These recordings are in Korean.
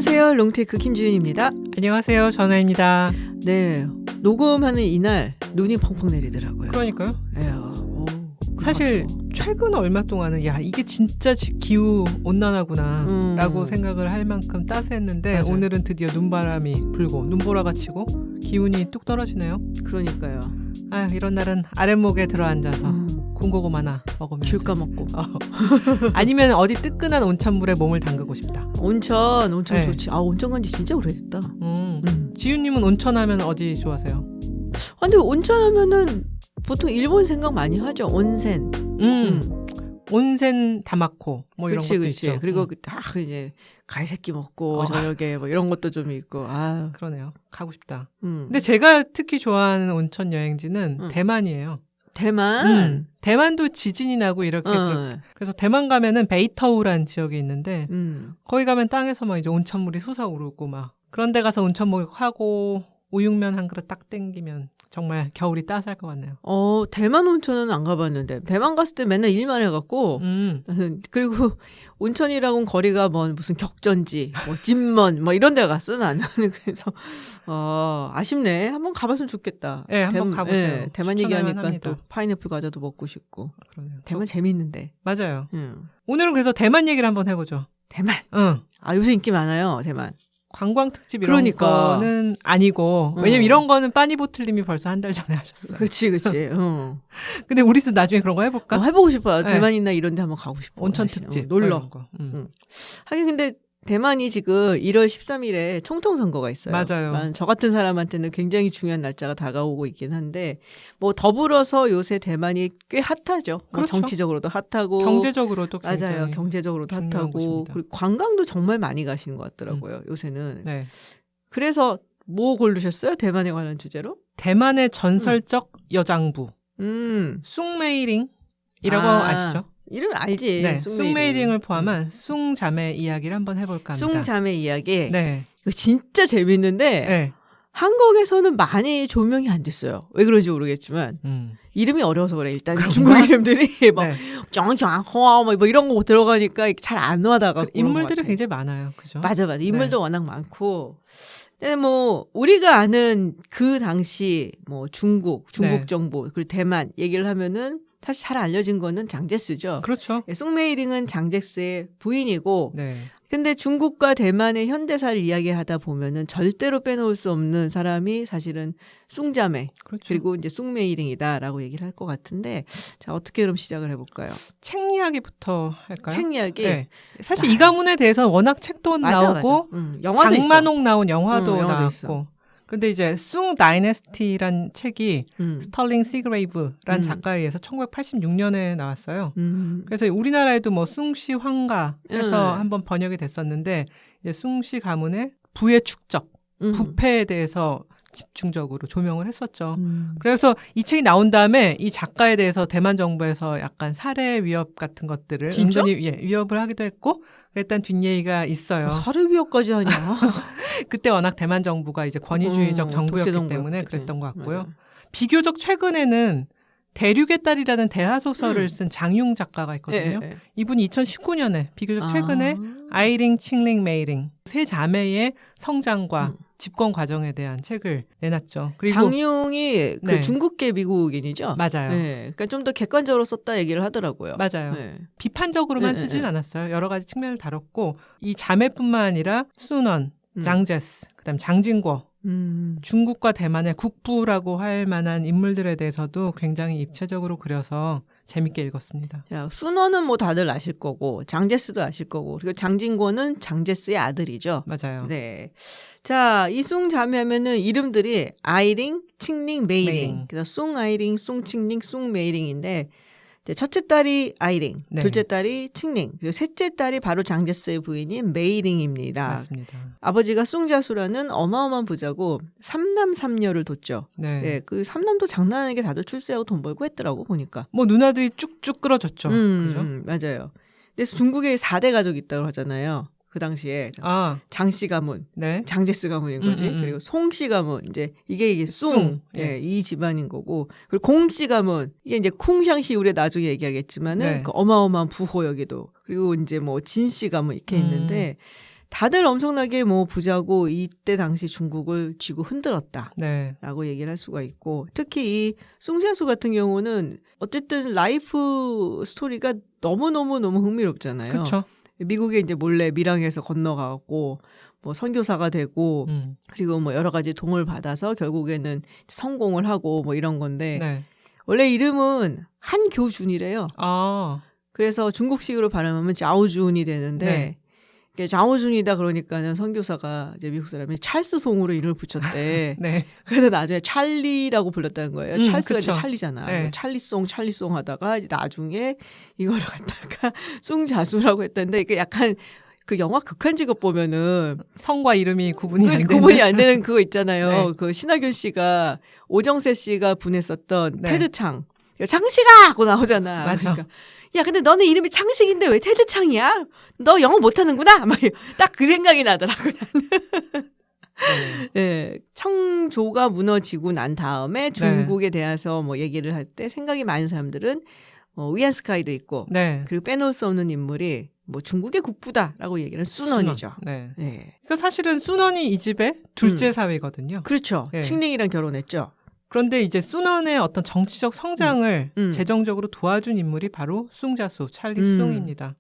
안녕하세요. 롱테크 김지윤입니다. 안녕하세요. 전화입니다. 네, 녹음하는 이날 눈이 펑펑 내리더라고요. 그러니까요. 에휴, 사실 최근 얼마 동안은 야 이게 진짜 기후 온난화구나 라고 생각을 할 만큼 따스했는데 맞아요. 오늘은 드디어 눈바람이 불고 눈보라가 치고 기운이 뚝 떨어지네요. 그러니까요. 아 이런 날은 아랫목에 들어앉아서 군고구마 하나 먹으면서 귤 까먹고 아니면 어디 뜨끈한 온천물에 몸을 담그고 싶다. 온천 네. 좋지. 아, 온천 간지 진짜 오래됐다. 지윤님은 온천하면 어디 좋아하세요? 아, 근데 온천 하면은 보통 일본 생각 많이 하죠. 온센. 온센 다마코 뭐 이런 것도 그치. 있죠. 그리고 다 이제 갈새끼 먹고 저녁에 뭐 이런 것도 좀 있고. 아, 그러네요. 가고 싶다. 근데 근데 제가 특히 좋아하는 온천 여행지는 대만이에요. 대만. 대만도 지진이 나고 이렇게 어. 그래서 대만 가면은 베이터우라는 지역이 있는데 거기 가면 땅에서 막 이제 온천물이 솟아오르고 막 그런 데 가서 온천 목욕하고 우육면 한 그릇 딱 땡기면 정말 겨울이 따스할 것 같네요. 대만 온천은 안 가봤는데 대만 갔을 때 맨날 일만 해갖고 그리고 온천이랑은 거리가 뭐 무슨 격전지, 뭐 진먼 뭐 이런 데 갔어 나는. 그래서 아쉽네. 한번 가봤으면 좋겠다. 네, 한번 가보세요. 네, 대만 얘기하니까 합니다. 또 파인애플 과자도 먹고 싶고. 그러네요. 대만 재밌는데. 맞아요. 오늘은 그래서 대만 얘기를 한번 해보죠. 대만. 응. 아, 요새 인기 많아요. 대만. 관광 특집 이런 그러니까. 거는 아니고 왜냐면 이런 거는 빠니보틀님이 벌써 한 달 전에 하셨어요. 그치. 근데 우리도 나중에 그런 거 해볼까? 해보고 싶어요. 네. 대만이나 이런 데 한번 가고 싶어. 온천 특집 놀러. 이런 거. 하긴 근데 대만이 지금 1월 13일에 총통 선거가 있어요. 맞아요. 그러니까 저 같은 사람한테는 굉장히 중요한 날짜가 다가오고 있긴 한데 뭐 더불어서 요새 대만이 꽤 핫하죠. 뭐 그렇죠. 정치적으로도 핫하고 경제적으로도 굉장히 맞아요. 경제적으로도 중요한 핫하고 곳입니다. 그리고 관광도 정말 많이 가시는 것 같더라고요. 요새는. 네. 그래서 뭐 고르셨어요? 대만에 관한 주제로? 대만의 전설적 여장부 숭메이링이라고 아시죠? 이름 알지. 네, 숭메이링. 숭메이링을 포함한 숭자매 이야기를 한번 해볼까 합니다. 숭자매 이야기. 네. 이거 진짜 재밌는데 네. 한국에서는 많이 조명이 안 됐어요. 왜 그런지 모르겠지만 이름이 어려워서 그래. 일단 그런가? 중국 이름들이 막 네. 쩡쩡허 뭐 이런 거 들어가니까 잘 안 와다가 인물들이 굉장히 많아요. 그죠? 맞아. 인물도 워낙 많고. 근데 뭐 우리가 아는 그 당시 뭐 중국 네. 정보 그리고 대만 얘기를 하면은 사실 잘 알려진 거는 장제스죠. 그렇죠. 숭메이링은 장제스의 부인이고 네. 근데 중국과 대만의 현대사를 이야기하다 보면은 절대로 빼놓을 수 없는 사람이 사실은 숭자매 그렇죠. 그리고 이제 숭메이링이다라고 얘기를 할 것 같은데 자 어떻게 그럼 시작을 해볼까요? 책 이야기부터 할까요? 책 이야기. 네. 사실 이 가문에 대해서 워낙 책도 나오고 영화도 장만옥 있어. 나온 영화도 영화도 나왔고 있어. 근데 이제 숭 다이내스티란 책이 스털링 시그레이브란 작가에 의해서 1986년에 나왔어요. 그래서 우리나라에도 뭐 숭씨 황가 해서 한번 번역이 됐었는데 이제 숭씨 가문의 부의 축적, 부패에 대해서 집중적으로 조명을 했었죠. 그래서 이 책이 나온 다음에 이 작가에 대해서 대만 정부에서 약간 살해 위협 같은 것들을 진짜? 은근히 위협을 하기도 했고 그랬던 뒷얘기가 있어요. 살해 위협까지 하냐? 그때 워낙 대만 정부가 이제 권위주의적 정부였기 독재 때문에 정부였기 그랬던 것 같고요. 맞아. 비교적 최근에는 대륙의 딸이라는 대하소설을 쓴 장융 작가가 있거든요. 예. 이분이 2019년에 비교적 최근에 아이링, 칭링, 메이링 세 자매의 성장과 집권 과정에 대한 책을 내놨죠. 그리고 장용이 그 네. 중국계 미국인이죠? 맞아요. 네. 그러니까 좀 더 객관적으로 썼다 얘기를 하더라고요. 맞아요. 네. 비판적으로만 네, 쓰진 네. 않았어요. 여러 가지 측면을 다뤘고 이 자매뿐만 아니라 순원, 장제스, 그다음 장진궈 중국과 대만의 국부라고 할 만한 인물들에 대해서도 굉장히 입체적으로 그려서 재밌게 읽었습니다. 자, 순원은 뭐 다들 아실 거고 장제스도 아실 거고 그리고 장진권은 장제스의 아들이죠. 맞아요. 네. 자, 이 숭 자매하면은 이름들이 아이링, 칭링, 메이링. 메이링. 그래서 숭 아이링, 숭 칭링, 숭 메이링인데 이제 첫째 딸이 아이링, 네. 둘째 딸이 칭링, 그리고 셋째 딸이 바로 장제스의 부인인 메이링입니다. 맞습니다. 아버지가 숭자수라는 어마어마한 부자고 삼남 삼녀를 뒀죠. 네. 네, 그 삼남도 장난 아니게 다들 출세하고 돈 벌고 했더라고 보니까. 뭐 누나들이 쭉쭉 끌어줬죠. 그죠? 맞아요. 그래서 중국에 4대 가족이 있다고 하잖아요. 그 당시에 아, 장씨 가문, 네. 장제스 가문인 거지. 그리고 송씨 가문 이제 이게 숭, 숭, 예, 이 집안인 거고. 그리고 공씨 가문 이게 이제 콩샹씨 우리 나중에 얘기하겠지만은 네. 그 어마어마한 부호 여기도. 그리고 이제 뭐 진씨 가문 이렇게 있는데 다들 엄청나게 뭐 부자고 이때 당시 중국을 쥐고 흔들었다라고 네. 얘기를 할 수가 있고 특히 이 숭자수 같은 경우는 어쨌든 라이프 스토리가 너무 흥미롭잖아요. 그렇죠. 미국에 이제 몰래 밀항에서 건너가고 뭐 선교사가 되고 그리고 뭐 여러 가지 도움을 받아서 결국에는 성공을 하고 뭐 이런 건데 네. 원래 이름은 한교준이래요. 그래서 중국식으로 발음하면 자오준이 되는데 네. 자오준이다 그러니까는 선교사가 이제 미국 사람이 찰스 송으로 이름을 붙였대. 네. 그래서 나중에 찰리라고 불렀다는 거예요. 찰스가 그쵸. 이제 찰리잖아. 네. 찰리송 하다가 이제 나중에 이거를 갖다가 숭자수라고 했다는데 이게 약간 그 영화 극한 직업 보면은 성과 이름이 구분이 안 되는 구분이 안 되는 그거 있잖아요. 네. 그 신하균 씨가 오정세 씨가 분했었던 네. 테드창 창식아 하고 나오잖아. 맞아. 그러니까 야 근데 너는 이름이 창식인데 왜 테드창이야? 너 영어 못하는구나. 막 딱 그 생각이 나더라고요. 네, 청조가 무너지고 난 다음에 중국에 대해서 뭐 얘기를 할 때 생각이 많은 사람들은 위안스카이도 있고 네. 그리고 빼놓을 수 없는 인물이 뭐 중국의 국부다라고 얘기하는 순원이죠. 네. 네. 그러니까 사실은 순원이 이 집의 둘째 사위거든요. 그렇죠. 네. 칭링이랑 결혼했죠. 그런데 이제 순원의 어떤 정치적 성장을 재정적으로 도와준 인물이 바로 숭자수 찰리 숭입니다.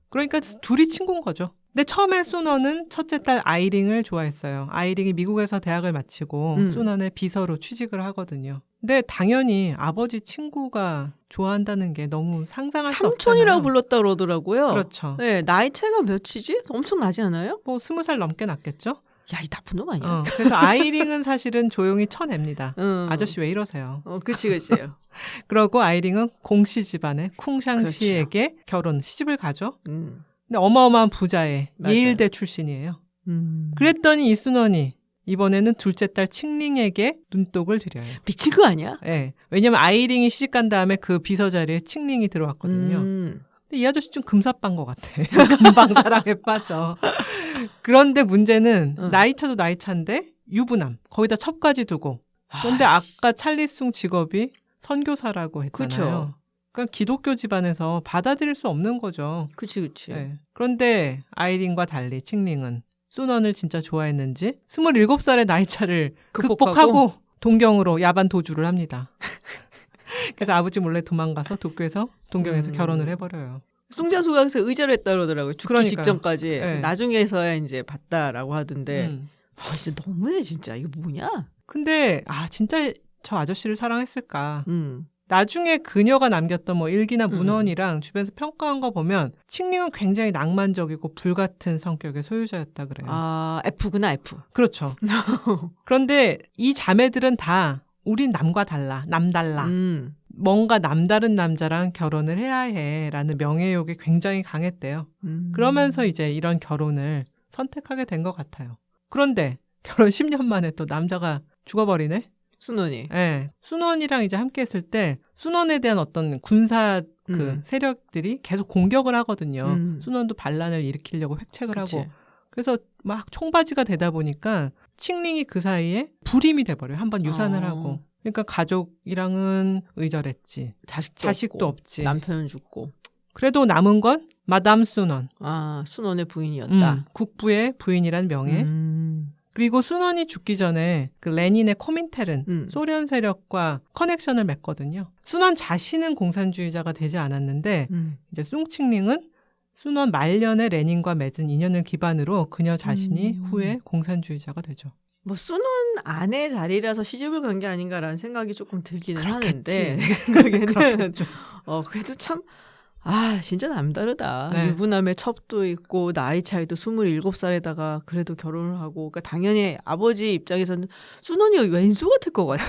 그러니까 둘이 친구인 거죠. 근데 처음에 순원은 첫째 딸 아이링을 좋아했어요. 아이링이 미국에서 대학을 마치고 순원의 비서로 취직을 하거든요. 근데 당연히 아버지 친구가 좋아한다는 게 너무 상상할 수 없잖아요. 삼촌이라고 불렀다 그러더라고요. 그렇죠. 네, 나이 차이가 몇이지? 엄청 나지 않아요? 뭐 20살 넘게 났겠죠? 야, 이 나쁜 놈 아니야? 그래서 아이링은 사실은 조용히 쳐냅니다. 아저씨 왜 이러세요? 그치. 그러고 아이링은 공씨 집안의 쿵샹 씨에게 그렇죠. 결혼, 시집을 가죠. 근데 어마어마한 부자의 맞아요. 예일대 출신이에요. 그랬더니 이 순원이 이번에는 둘째 딸 칭링에게 눈독을 들여요. 미친 거 아니야? 네. 왜냐면 아이링이 시집간 다음에 그 비서 자리에 칭링이 들어왔거든요. 근데 이 아저씨 좀 금사빠인 것 같아. 금방 사랑에 빠져. 그런데 문제는 나이차도 나이차인데 유부남. 거기다 첩까지 두고. 그런데 아까 찰리숭 직업이 선교사라고 했잖아요. 그쵸. 그러니까 기독교 집안에서 받아들일 수 없는 거죠. 그치. 네. 그런데 아이린과 달리 칭링은 순원을 진짜 좋아했는지 27살의 나이차를 극복하고 동경으로 야반 도주를 합니다. 그래서 아버지 몰래 도망가서 도쿄에서 동경에서 결혼을 해버려요. 숭자수가 그래서 의절을 했다 그러더라고요. 죽기 그러니까요. 직전까지. 네. 나중에서야 이제 봤다라고 하던데. 진짜 너무해 진짜. 이게 뭐냐? 근데 진짜 저 아저씨를 사랑했을까? 나중에 그녀가 남겼던 뭐 일기나 문헌이랑 주변에서 평가한 거 보면 칭링은 굉장히 낭만적이고 불같은 성격의 소유자였다 그래요. F구나 F. 그렇죠. 그런데 이 자매들은 다 우린 남과 달라, 남달라. 뭔가 남다른 남자랑 결혼을 해야 해라는 명예욕이 굉장히 강했대요. 그러면서 이제 이런 결혼을 선택하게 된 것 같아요. 그런데 결혼 10년 만에 또 남자가 죽어버리네? 순원이. 네. 순원이랑 이제 함께 했을 때 순원에 대한 어떤 군사 세력들이 계속 공격을 하거든요. 순원도 반란을 일으키려고 획책을 하고. 그래서 막 총바지가 되다 보니까 칭링이 그 사이에 불임이 돼버려요. 한번 유산을 하고. 그러니까 가족이랑은 의절했지. 자식도 없지. 남편은 죽고. 그래도 남은 건 마담 순원. 순원의 부인이었다. 국부의 부인이란 명예. 그리고 순원이 죽기 전에 그 레닌의 코민테른 소련 세력과 커넥션을 맺거든요. 순원 자신은 공산주의자가 되지 않았는데 이제 숭칭링은 순원 말년에 레닌과 맺은 인연을 기반으로 그녀 자신이 후에 공산주의자가 되죠. 뭐 순원 아내 자리라서 시집을 간 게 아닌가라는 생각이 조금 들기는 그렇겠지. 하는데 생각에는 그래도 참 진짜 남다르다. 네. 유부남의 첩도 있고 나이 차이도 27살에다가 그래도 결혼을 하고 그러니까 당연히 아버지 입장에서는 순원이 왼수 같을 것 같아.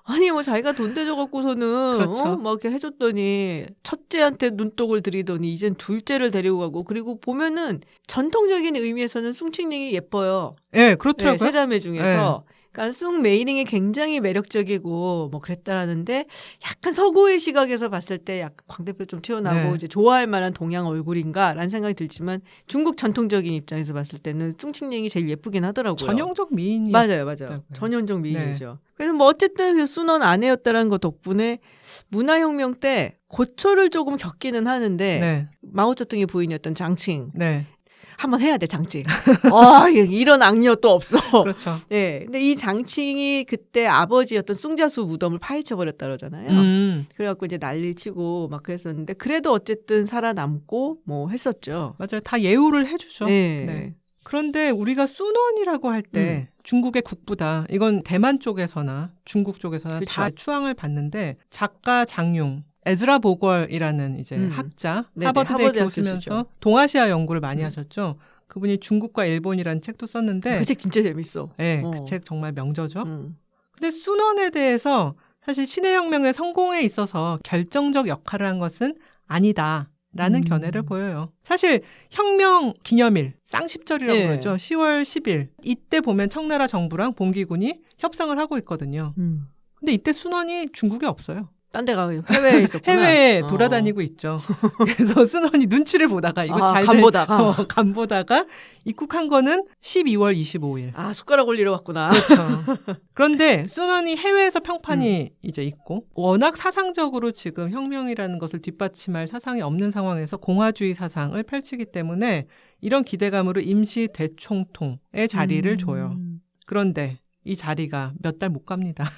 아니 뭐 자기가 돈 대줘갖고서는 그렇죠. 막 이렇게 해줬더니 첫째한테 눈독을 들이더니 이젠 둘째를 데리고 가고 그리고 보면은 전통적인 의미에서는 숭칭링이 예뻐요. 네, 그렇더라고요. 세 자매 중에서. 그러니까 숭 메이링이 굉장히 매력적이고 뭐 그랬다라는데 약간 서구의 시각에서 봤을 때 약간 광대뼈 좀 튀어나오고 이제 좋아할 만한 동양 얼굴인가라는 생각이 들지만 중국 전통적인 입장에서 봤을 때는 숭칭링이 제일 예쁘긴 하더라고요. 전형적 미인이 맞아요. 전형적 미인이죠. 그래서 뭐 어쨌든 그 순원 아내였다라는 것 덕분에 문화혁명 때 고초를 조금 겪기는 하는데 마오쩌둥의 부인이었던 장칭. 한번 해야 돼 장칭. 이런 악녀 또 없어. 그렇죠. 네, 근데 이 장칭이 그때 아버지였던 숭자수 무덤을 파헤쳐 버렸다 그러잖아요. 그래갖고 이제 난리를 치고 막 그랬었는데 그래도 어쨌든 살아남고 뭐 했었죠. 맞아요. 다 예우를 해주죠. 네. 네. 그런데 우리가 순원이라고 할 때 중국의 국부다. 이건 대만 쪽에서나 중국 쪽에서나 그렇죠. 다 추앙을 받는데 작가 장융, 에즈라 보걸이라는 이제 학자, 하버드대 교수면서 동아시아 연구를 많이 하셨죠. 그분이 중국과 일본이라는 책도 썼는데 그 책 진짜 재밌어. 네, 그 책 정말 명저죠. 근데 순원에 대해서 사실 신의 혁명의 성공에 있어서 결정적 역할을 한 것은 아니다. 라는 견해를 보여요. 사실 혁명 기념일, 쌍십절이라고 그러죠. 10월 10일. 이때 보면 청나라 정부랑 봉기군이 협상을 하고 있거든요. 근데 이때 순원이 중국에 없어요. 딴 데가 해외에 있었구나. 해외에 돌아다니고 있죠. 그래서 순원이 눈치를 보다가 이거 잘 간 보다가 입국한 거는 12월 25일. 숟가락 올리러 왔구나. 그렇죠. 그런데 순원이 해외에서 평판이 이제 있고 워낙 사상적으로 지금 혁명이라는 것을 뒷받침할 사상이 없는 상황에서 공화주의 사상을 펼치기 때문에 이런 기대감으로 임시 대총통의 자리를 줘요. 그런데 이 자리가 몇 달 못 갑니다.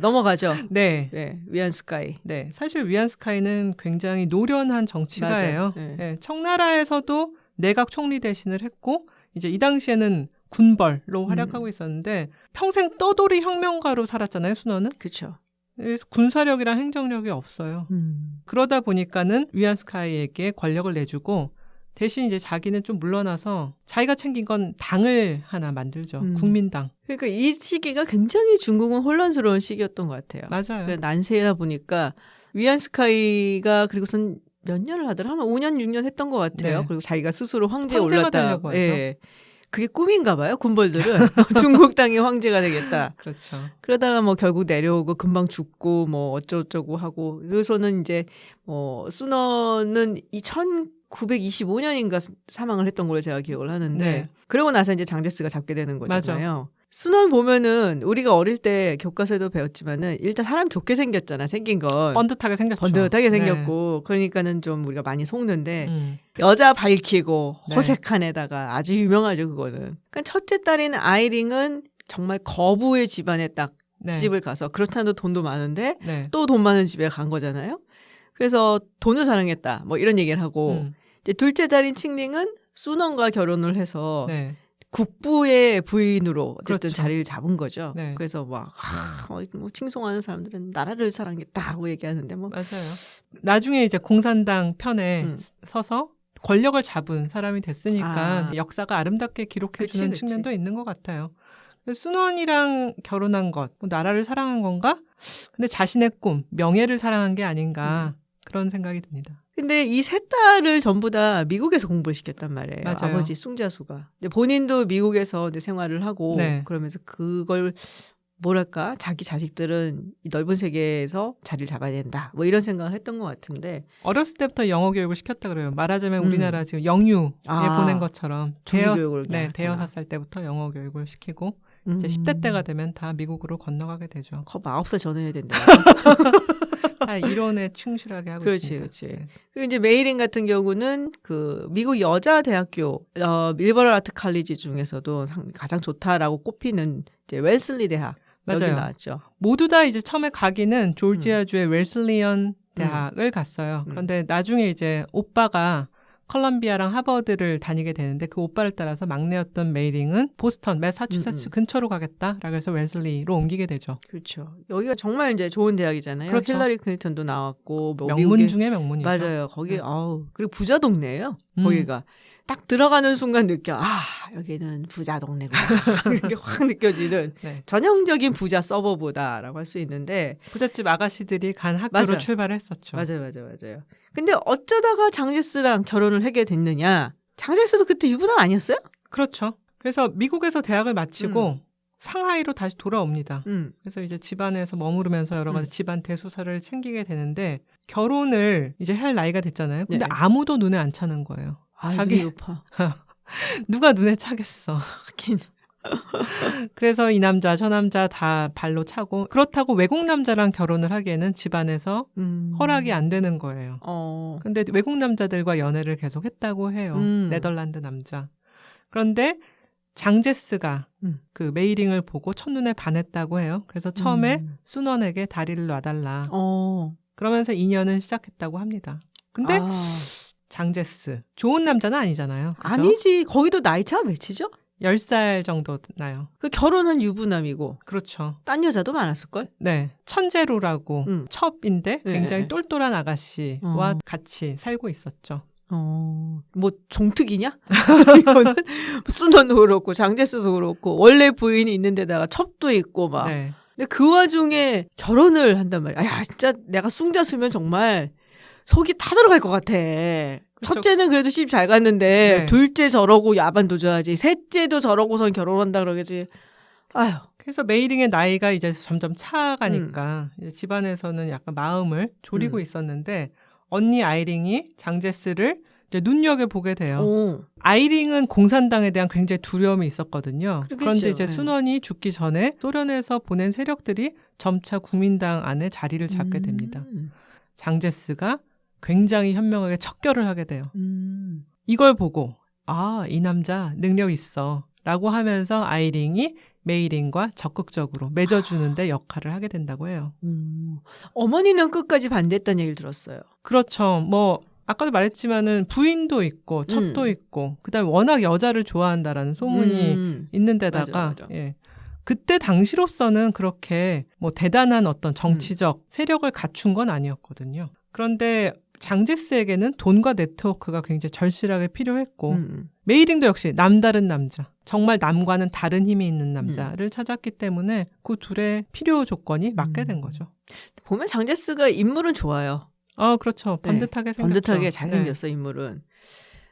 넘어가죠. 네. 위안스카이. 네. 사실 위안스카이는 굉장히 노련한 정치가예요. 네. 청나라에서도 내각 총리 대신을 했고 이제 이 당시에는 군벌로 활약하고 있었는데 평생 떠돌이 혁명가로 살았잖아요, 순원은. 그렇죠. 그래서 군사력이랑 행정력이 없어요. 그러다 보니까는 위안스카이에게 권력을 내주고 대신 이제 자기는 좀 물러나서 자기가 챙긴 건 당을 하나 만들죠. 국민당. 그러니까 이 시기가 굉장히 중국은 혼란스러운 시기였던 것 같아요. 맞아요. 그러니까 난세다 보니까 위안스카이가 그리고선 몇 년을 하더라? 한 5년, 6년 했던 것 같아요. 네. 그리고 자기가 스스로 황제에 황제가 올랐다. 되려고 하죠. 예. 그게 꿈인가 봐요. 군벌들은. 중국 땅의 황제가 되겠다. 그렇죠. 그러다가 뭐 결국 내려오고 금방 죽고 뭐 어쩌고저쩌고 하고 그래서는 이제 순원은 1925년인가 사망을 했던 걸로 제가 기억을 하는데 네. 그러고 나서 이제 장제스가 잡게 되는 거잖아요. 맞아. 순원 보면은 우리가 어릴 때 교과서에도 배웠지만은 일단 사람 좋게 생겼잖아. 생긴 건 번듯하게 생겼죠. 번듯하게 생겼고 그러니까는 좀 우리가 많이 속는데 여자 밝히고 호색한 애다가 아주 유명하죠. 그거는. 그러니까 첫째 딸인 아이링은 정말 거부의 집안에 딱 시집을 가서 그렇다도 돈도 많은데 또 돈 많은 집에 간 거잖아요. 그래서 돈을 사랑했다. 뭐 이런 얘기를 하고 이제 둘째 딸인 칭링은 순원과 결혼을 해서 국부의 부인으로 어쨌든 그렇죠. 자리를 잡은 거죠. 네. 그래서 뭐 칭송하는 사람들은 나라를 사랑했다 하고 얘기하는데 뭐 맞아요. 나중에 이제 공산당 편에 서서 권력을 잡은 사람이 됐으니까 역사가 아름답게 기록해주는 측면도 있는 것 같아요. 순원이랑 결혼한 것, 뭐 나라를 사랑한 건가? 근데 자신의 꿈, 명예를 사랑한 게 아닌가 그런 생각이 듭니다. 근데 이 세 딸을 전부 다 미국에서 공부를 시켰단 말이에요. 맞아요. 아버지 숭자수가. 근데 본인도 미국에서 이제 생활을 하고 그러면서 그걸 뭐랄까 자기 자식들은 이 넓은 세계에서 자리를 잡아야 된다. 뭐 이런 생각을 했던 것 같은데 어렸을 때부터 영어 교육을 시켰다 그래요. 말하자면 우리나라 지금 영유에 보낸 것처럼 대여섯 살 때부터 영어 교육을 시키고 이제 10대 때가 되면 다 미국으로 건너가게 되죠. 9살 전해야 된다. 다 이론에 충실하게 하고 있습니다. 그렇지. 그리고 이제 메이린 같은 경우는 그 미국 여자 대학교 리버럴 아트 칼리지 중에서도 가장 좋다라고 꼽히는 이제 웰슬리 대학 여기 나왔죠. 모두 다 이제 처음에 가기는 조지아주의 웰슬리언 대학을 갔어요. 그런데 나중에 이제 오빠가 컬럼비아랑 하버드를 다니게 되는데 그 오빠를 따라서 막내였던 메이링은 보스턴, 매사추세츠 근처로 가겠다라고 해서 웰슬리로 옮기게 되죠. 그렇죠. 여기가 정말 이제 좋은 대학이잖아요. 그렇죠. 힐러리 클린턴도 나왔고 뭐 명문 중에 명문이죠. 맞아요. 거기 그리고 부자 동네예요. 거기가. 딱 들어가는 순간 느껴 여기는 부자 동네구나 이렇게 확 느껴지는 전형적인 부자 서버보다라고 할 수 있는데 부잣집 아가씨들이 간 학교로 출발했었죠. 맞아요. 근데 어쩌다가 장제스랑 결혼을 하게 됐느냐. 장제스도 그때 유부남 아니었어요? 그렇죠. 그래서 미국에서 대학을 마치고 상하이로 다시 돌아옵니다. 그래서 이제 집안에서 머무르면서 여러 가지 집안 대소사를 챙기게 되는데 결혼을 이제 할 나이가 됐잖아요. 근데 아무도 눈에 안 차는 거예요. 자기 높아. 누가 눈에 차겠어. 하긴. 그래서 이 남자 저 남자 다 발로 차고 그렇다고 외국 남자랑 결혼을 하기에는 집안에서 허락이 안 되는 거예요. 근데 외국 남자들과 연애를 계속 했다고 해요. 네덜란드 남자. 그런데 장제스가 그 메이링을 보고 첫눈에 반했다고 해요. 그래서 처음에 순원에게 다리를 놔달라. 그러면서 인연은 시작했다고 합니다. 근데 장제스 좋은 남자는 아니잖아요. 그죠? 아니지. 거기도 나이 차가 몇이죠? 10살 정도 나요. 그 결혼한 유부남이고. 그렇죠. 딴 여자도 많았을걸? 네. 천재루라고 첩인데 굉장히 네. 똘똘한 아가씨와 같이 살고 있었죠. 뭐 종특이냐? 이거는 순원도 그렇고 장제스도 그렇고 원래 부인이 있는 데다가 첩도 있고 막. 네. 근데 그 와중에 결혼을 한단 말이야. 야, 진짜 내가 숭자 쓰면 정말 속이 타 들어갈 것 같아. 그렇죠. 첫째는 그래도 시집 잘 갔는데 네. 둘째 저러고 야반 도줘야지. 셋째도 저러고선 결혼한다 그러겠지. 아휴. 그래서 메이링의 나이가 이제 점점 차가니까 이제 집안에서는 약간 마음을 졸이고 있었는데 언니 아이링이 장제스를 이제 눈여겨보게 돼요. 아이링은 공산당에 대한 굉장히 두려움이 있었거든요. 그렇겠죠. 그런데 이제 네. 순원이 죽기 전에 소련에서 보낸 세력들이 점차 국민당 안에 자리를 잡게 됩니다. 장제스가 굉장히 현명하게 척결을 하게 돼요. 이걸 보고 이 남자 능력 있어 라고 하면서 아이링이 메이링과 적극적으로 맺어주는데 역할을 하게 된다고 해요. 어머니는 끝까지 반대했다는 얘기를 들었어요. 그렇죠. 뭐 아까도 말했지만은 부인도 있고 첩도 있고 그다음에 워낙 여자를 좋아한다라는 소문이 있는 데다가 맞아. 예. 그때 당시로서는 그렇게 뭐 대단한 어떤 정치적 세력을 갖춘 건 아니었거든요. 그런데 장제스에게는 돈과 네트워크가 굉장히 절실하게 필요했고 메이링도 역시 남다른 남자, 정말 남과는 다른 힘이 있는 남자를 찾았기 때문에 그 둘의 필요 조건이 맞게 된 거죠. 보면 장제스가 인물은 좋아요. 그렇죠. 번듯하게 생겼죠. 번듯하게 잘생겼어, 인물은.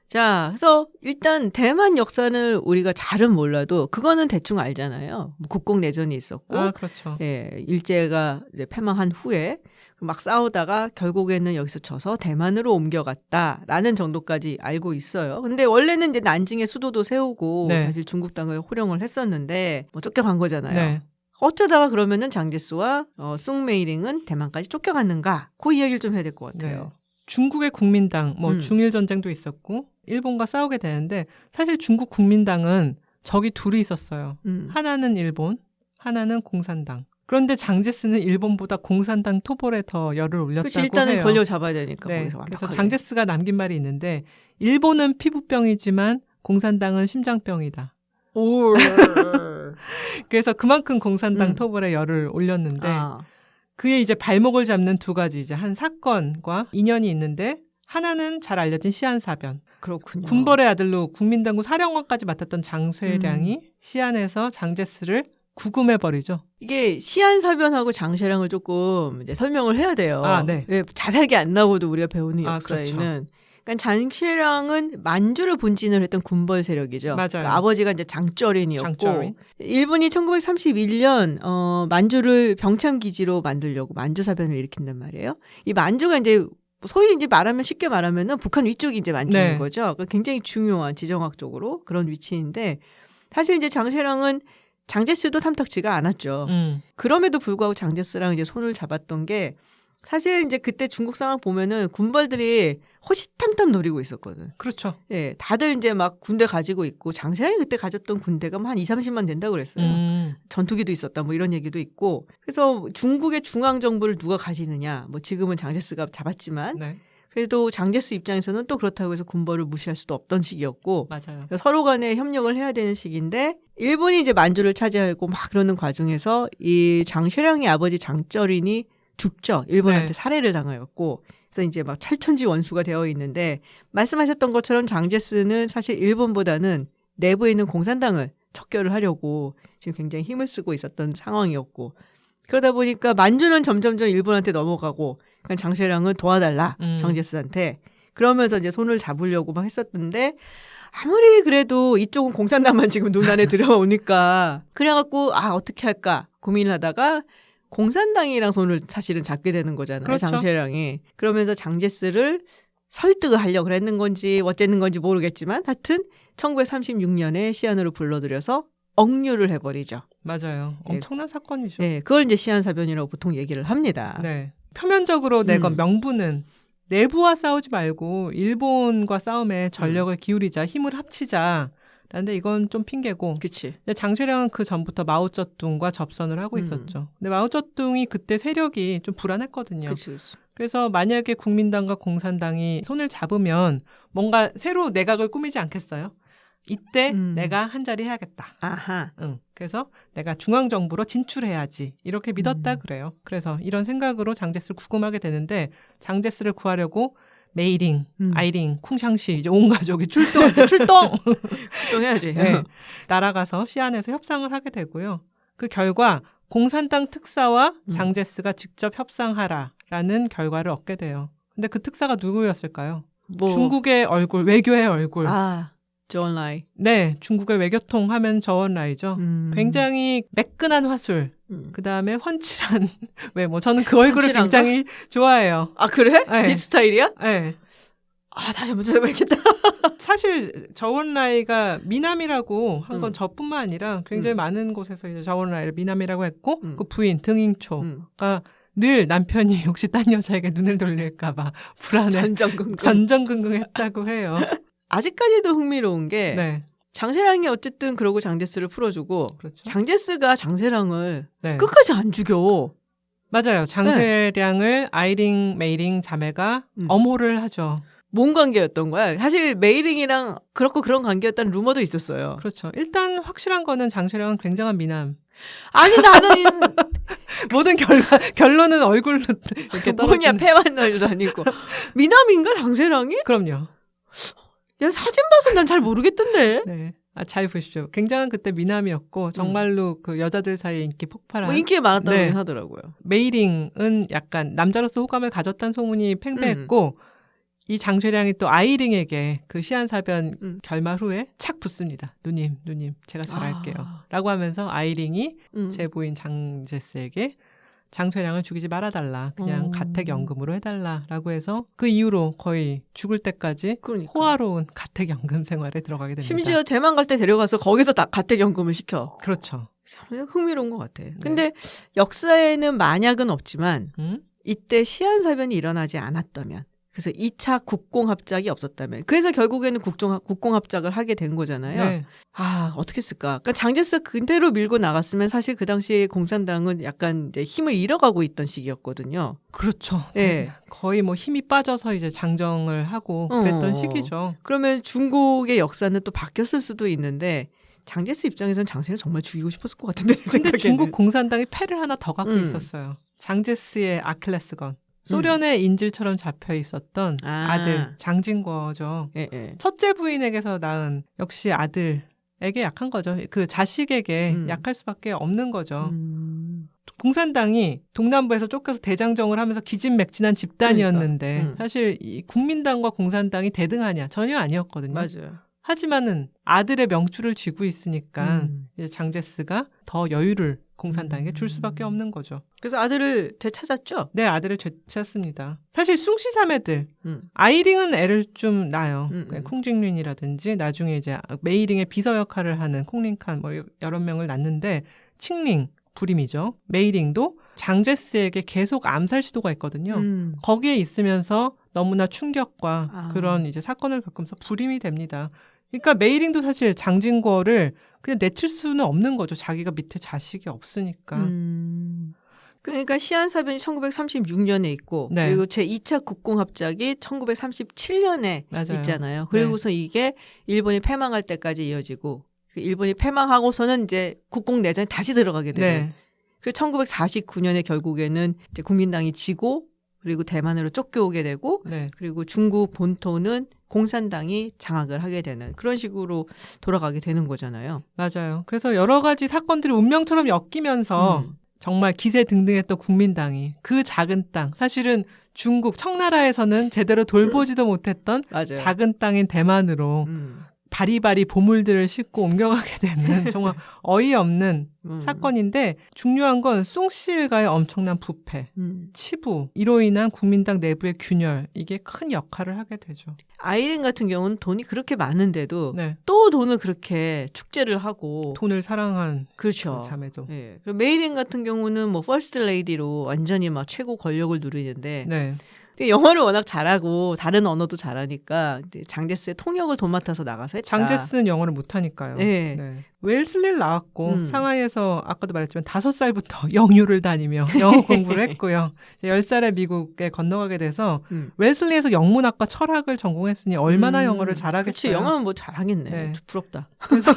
자, 그래서 일단 대만 역사는 우리가 잘은 몰라도 그거는 대충 알잖아요. 국共내전이 있었고, 그렇죠. 예, 일제가 이제 패망한 후에 막 싸우다가 결국에는 여기서 져서 대만으로 옮겨갔다라는 정도까지 알고 있어요. 근데 원래는 이제 난징에 수도도 세우고 사실 중국 땅을 호령을 했었는데 뭐 쫓겨간 거잖아요. 네. 어쩌다가 그러면은 장제스와 숭메이링은 대만까지 쫓겨갔는가? 그 이야기를 좀 해야 될 것 같아요. 네. 중국의 국민당, 뭐 중일 전쟁도 있었고 일본과 싸우게 되는데 사실 중국 국민당은 적이 둘이 있었어요. 하나는 일본, 하나는 공산당. 그런데 장제스는 일본보다 공산당 토벌에 더 열을 올렸다고 그치, 일단은 해요. 권력을 잡아야 되니까. 네. 거기서 완벽하게. 그래서 장제스가 남긴 말이 있는데 일본은 피부병이지만 공산당은 심장병이다. 오. 그래서 그만큼 공산당 토벌에 열을 올렸는데 그의 이제 발목을 잡는 두 가지 이제 한 사건과 인연이 있는데 하나는 잘 알려진 시안사변. 그렇군요. 군벌의 아들로 국민당국 사령관까지 맡았던 장쇠량이 시안에서 장제스를 구금해버리죠. 이게 시안사변하고 장쇠량을 조금 이제 설명을 해야 돼요. 네. 왜 자세하게 안 나오고도 우리가 배우는 역사에는. 그렇죠. 그러니까 장쇠량은 만주를 본진을 했던 군벌 세력이죠. 맞아요. 그러니까 아버지가 이제 장쩌린이었고 장쩌린. 일본이 1931년 만주를 병참 기지로 만들려고 만주사변을 일으킨단 말이에요. 이 만주가 이제 소위 이제 말하면 쉽게 말하면은 북한 위쪽이 이제 만주인 거죠. 그러니까 굉장히 중요한 지정학적으로 그런 위치인데 사실 이제 장쇠량은 장제스도 탐탁지가 않았죠. 그럼에도 불구하고 장제스랑 이제 손을 잡았던 게 사실 이제 그때 중국 상황 보면은 군벌들이 호시탐탐 노리고 있었거든. 그렇죠. 예, 다들 이제 막 군대 가지고 있고 장쇠량이 그때 가졌던 군대가 한 2-30만 된다고 그랬어요. 전투기도 있었다 뭐 이런 얘기도 있고. 그래서 중국의 중앙 정부를 누가 가지느냐. 뭐 지금은 장제스가 잡았지만 그래도 장제스 입장에서는 또 그렇다고 해서 군벌을 무시할 수도 없던 시기였고 맞아요. 서로 간에 협력을 해야 되는 시기인데 일본이 이제 만주를 차지하고 막 그러는 과정에서 이 장쇠량의 아버지 장쩌린이 죽죠. 일본한테 살해를 당하였고 그래서 이제 막 찰천지 원수가 되어 있는데 말씀하셨던 것처럼 장제스는 사실 일본보다는 내부에 있는 공산당을 척결을 하려고 지금 굉장히 힘을 쓰고 있었던 상황이었고 그러다 보니까 만주는 점점점 일본한테 넘어가고 장쇠량을 도와달라 장제스한테 그러면서 이제 손을 잡으려고 막 했었는데 아무리 그래도 이쪽은 공산당만 지금 눈안에 들어오니까 그래갖고 어떻게 할까 고민을 하다가 공산당이랑 손을 사실은 잡게 되는 거잖아요. 그렇죠. 장쇠량이. 그러면서 장제스를 설득을 하려고 그랬는 건지 어쨌는 건지 모르겠지만 하여튼 1936년에 시안으로 불러들여서 억류를 해버리죠. 맞아요. 엄청난 사건이죠. 네, 그걸 이제 시한사변이라고 보통 얘기를 합니다. 네. 표면적으로 내건 명분은 내부와 싸우지 말고 일본과 싸움에 전력을 기울이자, 힘을 합치자. 라는데 이건 좀 핑계고. 그치. 장쇠량은 그 전부터 마오쩌둥과 접선을 하고 있었죠. 근데 마오쩌둥이 그때 세력이 좀 불안했거든요. 그치. 그래서 만약에 국민당과 공산당이 손을 잡으면 뭔가 새로 내각을 꾸미지 않겠어요? 이때 내가 한 자리 해야겠다. 아하. 그래서 내가 중앙정부로 진출해야지. 이렇게 믿었다 그래요. 그래서 이런 생각으로 장제스를 구금하게 되는데 장제스를 구하려고 메이링, 아이링, 쿵샹시 이제 온 가족이 출동해야지. 네, 날아가서 시안에서 협상을 하게 되고요. 그 결과 공산당 특사와 장제스가 직접 협상하라라는 결과를 얻게 돼요. 근데 그 특사가 누구였을까요? 중국의 얼굴, 외교의 얼굴. 저원라이. 네, 중국의 외교통 하면 저원라이죠. 굉장히 매끈한 화술. 그 다음에 훤칠한 외모. 저는 그 얼굴을 굉장히 좋아해요. 아, 그래? 네. 네 스타일이야? 네. 다시 한번 찾아봐야겠다. 사실 저원라이가 미남이라고 한 건 저뿐만 아니라 굉장히 많은 곳에서 이제 저원라이를 미남이라고 했고 그 부인 등잉초가 늘 남편이 혹시 딴 여자에게 눈을 돌릴까봐 불안해. 전전긍긍했다고 해요. 아직까지도 흥미로운 게 장세랑이 어쨌든 그러고 장제스를 풀어주고 그렇죠. 장제스가 장세랑을 끝까지 안 죽여. 맞아요. 장세량을 아이링, 메이링 자매가 엄호를 하죠. 뭔 관계였던 거야? 사실 메이링이랑 그렇고 그런 관계였다는 루머도 있었어요. 그렇죠. 일단 확실한 거는 장세량은 굉장한 미남. 아니 나는 모든 결론은 얼굴로 이렇게 떨어지는. 뭐냐 패만날도 아니고 미남인가 장세랑이? 그럼요. 야 사진 봐서 난 잘 모르겠던데. 네. 잘 보십시오. 굉장한 그때 미남이었고 정말로 그 여자들 사이에 인기 폭발한. 인기가 많았다고 하더라고요. 메이링은 약간 남자로서 호감을 가졌다는 소문이 팽배했고 이 장쇠량이 또 아이링에게 그 시한사변 결말 후에 착 붙습니다. 누님 제가 잘할게요. 라고 하면서 아이링이 제 부인 장제스에게 장쇠량을 죽이지 말아달라. 그냥 가택연금으로 해달라라고 해서 그 이후로 거의 죽을 때까지 호화로운 가택연금 생활에 들어가게 됩니다. 심지어 대만 갈 때 데려가서 거기서 가택연금을 시켜. 그렇죠. 참 흥미로운 것 같아. 근데 역사에는 만약은 없지만 이때 시한사변이 일어나지 않았다면 그래서 2차 국공합작이 없었다면 그래서 결국에는 국공합작을 하게 된 거잖아요. 어떻게 했을까? 그러니까 장제스 그대로 밀고 나갔으면 사실 그 당시에 공산당은 약간 이제 힘을 잃어가고 있던 시기였거든요. 그렇죠. 네. 거의 뭐 힘이 빠져서 이제 장정을 하고 그랬던 시기죠. 그러면 중국의 역사는 또 바뀌었을 수도 있는데 장제스 입장에서는 장세를 정말 죽이고 싶었을 것 같은데. 근데 중국 공산당이 패를 하나 더 갖고 있었어요. 장제스의 아킬레스건. 소련의 인질처럼 잡혀 있었던 아들 장진궈죠. 첫째 부인에게서 낳은 역시 아들에게 약한 거죠. 그 자식에게 약할 수밖에 없는 거죠. 공산당이 동남부에서 쫓겨서 대장정을 하면서 기진맥진한 집단이었는데 사실 이 국민당과 공산당이 대등하냐? 전혀 아니었거든요. 맞아요. 하지만은 아들의 명줄을 쥐고 있으니까 이제 장제스가 더 여유를 공산당에게 줄 수밖에 없는 거죠. 그래서 아들을 되찾았죠? 네, 아들을 되찾습니다. 사실 숭씨 자매들 아이링은 애를 좀 낳아요. 쿵징린이라든지 나중에 이제 메이링의 비서 역할을 하는 콩링칸 뭐 여러 명을 낳는데 칭링 불임이죠. 메이링도 장제스에게 계속 암살 시도가 있거든요. 거기에 있으면서 너무나 충격과 그런 이제 사건을 겪으면서 불임이 됩니다. 그러니까 메이링도 사실 장진궈를 그냥 내칠 수는 없는 거죠. 자기가 밑에 자식이 없으니까. 그러니까 시한사변이 1936년에 있고 그리고 제2차 국공합작이 1937년에 있잖아요. 그리고서 이게 일본이 패망할 때까지 이어지고 일본이 패망하고서는 이제 국공내전에 다시 들어가게 되는. 그리고 1949년에 결국에는 이제 국민당이 지고 그리고 대만으로 쫓겨오게 되고 그리고 중국 본토는 공산당이 장악을 하게 되는 그런 식으로 돌아가게 되는 거잖아요. 맞아요. 그래서 여러 가지 사건들이 운명처럼 엮이면서 정말 기세등등했던 국민당이 그 작은 땅, 사실은 중국 청나라에서는 제대로 돌보지도 못했던 작은 땅인 대만으로 바리바리 보물들을 싣고 옮겨가게 되는 정말 어이없는 사건인데 중요한 건 숭씨 일가의 엄청난 부패, 치부, 이로 인한 국민당 내부의 균열 이게 큰 역할을 하게 되죠. 아이린 같은 경우는 돈이 그렇게 많은데도 네. 또 돈을 그렇게 축제를 하고 돈을 사랑한 그렇죠. 그 자매도. 네. 메이린 같은 경우는 뭐 퍼스트 레이디로 완전히 막 최고 권력을 누리는데 네. 영어를 워낙 잘하고 다른 언어도 잘하니까 장제스의 통역을 도맡아서 나가서 했다. 장제스는 영어를 못하니까요. 네. 네. 웰슬리를 나왔고 상하이에서 아까도 말했지만 5살부터 영유를 다니며 영어 공부를 했고요. 10살에 미국에 건너가게 돼서 웰슬리에서 영문학과 철학을 전공했으니 얼마나 영어를 잘하겠어요. 그렇지. 영어는 뭐 잘하겠네. 네. 부럽다. 그래서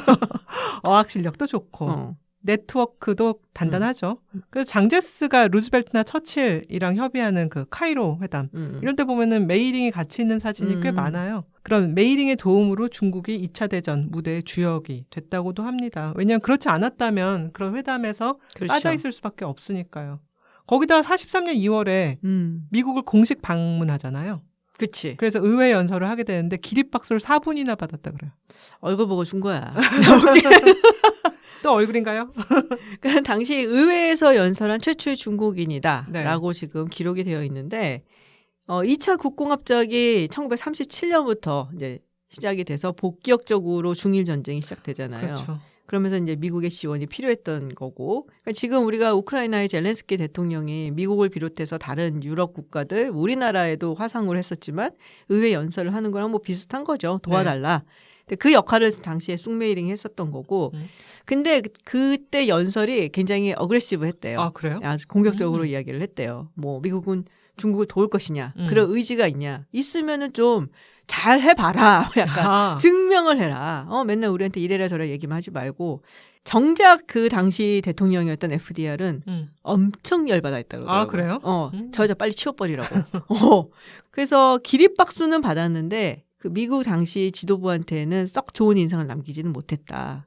어학 실력도 좋고 네트워크도 단단하죠. 그래서 장제스가 루즈벨트나 처칠이랑 협의하는 그 카이로 회담 이런 때 보면은 메이링이 같이 있는 사진이 꽤 많아요. 그런 메이링의 도움으로 중국이 2차 대전 무대의 주역이 됐다고도 합니다. 왜냐하면 그렇지 않았다면 그런 회담에서 그렇죠. 빠져있을 수밖에 없으니까요. 거기다가 43년 2월에 미국을 공식 방문하잖아요. 그치. 그래서 의회 연설을 하게 되는데 기립박수를 4분이나 받았다 그래요. 얼굴 보고 준 거야. 또 얼굴인가요? 그러니까 당시 의회에서 연설한 최초의 중국인이다 라고 네. 지금 기록이 되어 있는데 2차 국공합작이 1937년부터 이제 시작이 돼서 본격적으로 중일 전쟁이 시작되잖아요. 그렇죠. 그러면서 이제 미국의 지원이 필요했던 거고, 그러니까 지금 우리가 우크라이나의 젤렌스키 대통령이 미국을 비롯해서 다른 유럽 국가들, 우리나라에도 화상을 했었지만 의회 연설을 하는 거랑 뭐 비슷한 거죠. 도와달라. 네. 그 역할을 당시에 숭메이링이 했었던 거고, 근데 그때 연설이 굉장히 어그레시브 했대요. 아, 그래요? 아주 공격적으로 이야기를 했대요. 뭐 미국은 중국을 도울 것이냐, 그런 의지가 있냐, 있으면은 좀 잘 해봐라. 약간 증명을 해라. 맨날 우리한테 이래라 저래라 얘기만 하지 말고. 정작 그 당시 대통령이었던 FDR은 엄청 열받아 있다고 그러더라고요. 아, 그래요? 저 여자 빨리 치워버리라고. 그래서 기립박수는 받았는데 그 미국 당시 지도부한테는 썩 좋은 인상을 남기지는 못했다.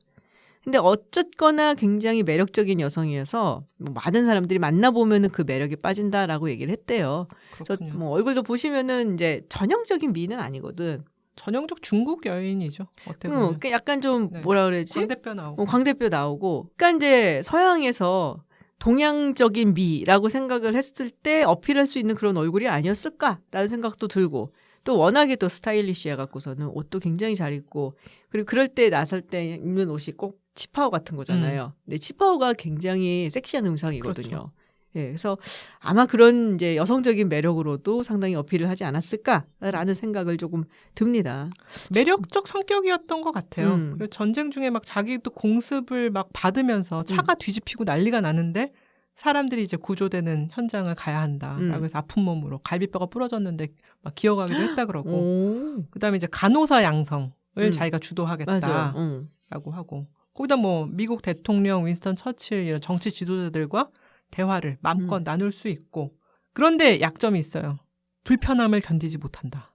근데 어쨌거나 굉장히 매력적인 여성이어서 뭐 많은 사람들이 만나보면은 그 매력에 빠진다라고 얘기를 했대요. 그래서 뭐 얼굴도 보시면은 이제 전형적인 미는 아니거든. 전형적 중국 여인이죠. 어떻게 보면. 약간 좀 뭐라 그러지? 광대뼈 나오고. 광대뼈 나오고. 그러니까 이제 서양에서 동양적인 미라고 생각을 했을 때 어필할 수 있는 그런 얼굴이 아니었을까라는 생각도 들고. 또 워낙에 또 스타일리시해 갖고서는 옷도 굉장히 잘 입고 그리고 그럴 때 나설 때 입는 옷이 꼭 치파오 같은 거잖아요. 근데 치파오가 굉장히 섹시한 의상이거든요. 그렇죠. 예, 그래서 아마 그런 이제 여성적인 매력으로도 상당히 어필을 하지 않았을까라는 생각을 조금 듭니다. 매력적 성격이었던 것 같아요. 그리고 전쟁 중에 막 자기도 공습을 막 받으면서 차가 뒤집히고 난리가 나는데 사람들이 이제 구조되는 현장을 가야 한다라고 해서 아픈 몸으로 갈비뼈가 부러졌는데 막 기어가기도 했다 그러고 그다음에 이제 간호사 양성을 자기가 주도하겠다라고 하고 거기다 뭐 미국 대통령 윈스턴 처칠 이런 정치 지도자들과 대화를 마음껏 나눌 수 있고 그런데 약점이 있어요. 불편함을 견디지 못한다.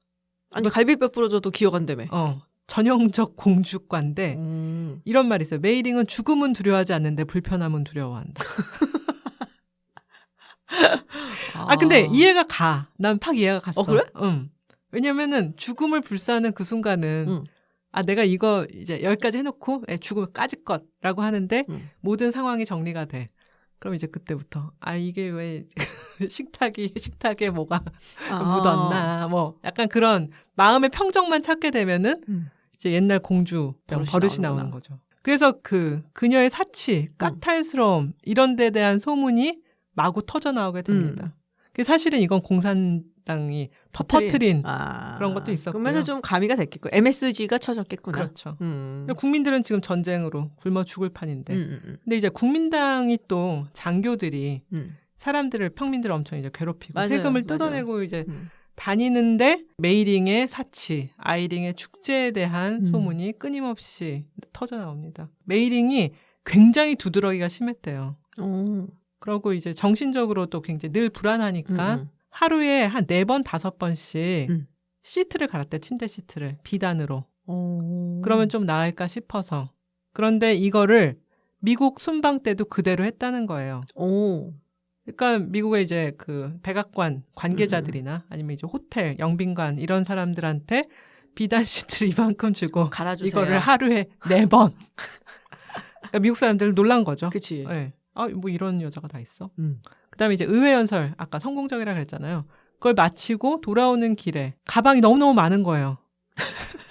아니 갈비뼈 부러져도 기어간다며. 전형적 공주과인데 이런 말이 있어요. 메이링은 죽음은 두려워하지 않는데 불편함은 두려워한다. 근데 이해가 가. 난 팍 이해가 갔어. 그래? 왜냐면은 죽음을 불사하는 그 순간은 내가 이거 이제 여기까지 해놓고 죽음을 까짓 것라고 하는데 모든 상황이 정리가 돼. 그럼 이제 그때부터 이게 왜 식탁에 뭐가 묻었나 뭐 약간 그런 마음의 평정만 찾게 되면은 이제 옛날 공주 버릇이 나오는 거죠. 그래서 그녀의 사치, 까탈스러움 이런 데 대한 소문이 마구 터져 나오게 됩니다. 사실은 이건 공산당이 터트린 그런 것도 있었고요. 그러면 좀 가미가 됐겠고 MSG가 쳐졌겠구나. 그렇죠. 국민들은 지금 전쟁으로 굶어 죽을 판인데 근데 이제 국민당이 또 장교들이 사람들을 평민들을 엄청 이제 괴롭히고 맞아요, 세금을 뜯어내고 이제 다니는데 메이링의 사치, 아이링의 축제에 대한 소문이 끊임없이 터져 나옵니다. 메이링이 굉장히 두드러기가 심했대요. 그러고 이제 정신적으로도 굉장히 늘 불안하니까 하루에 한 4번, 5번씩 시트를 갈았대, 침대 시트를. 비단으로. 그러면 좀 나을까 싶어서. 그런데 이거를 미국 순방 때도 그대로 했다는 거예요. 그러니까 미국의 이제 그 백악관 관계자들이나 아니면 이제 호텔, 영빈관 이런 사람들한테 비단 시트를 이만큼 주고 갈아주세요. 이거를 하루에 4번. 그러니까 미국 사람들은 놀란 거죠. 그치. 네. 뭐 이런 여자가 다 있어. 그다음에 이제 의회 연설, 아까 성공적이라 그랬잖아요. 그걸 마치고 돌아오는 길에 가방이 너무너무 많은 거예요.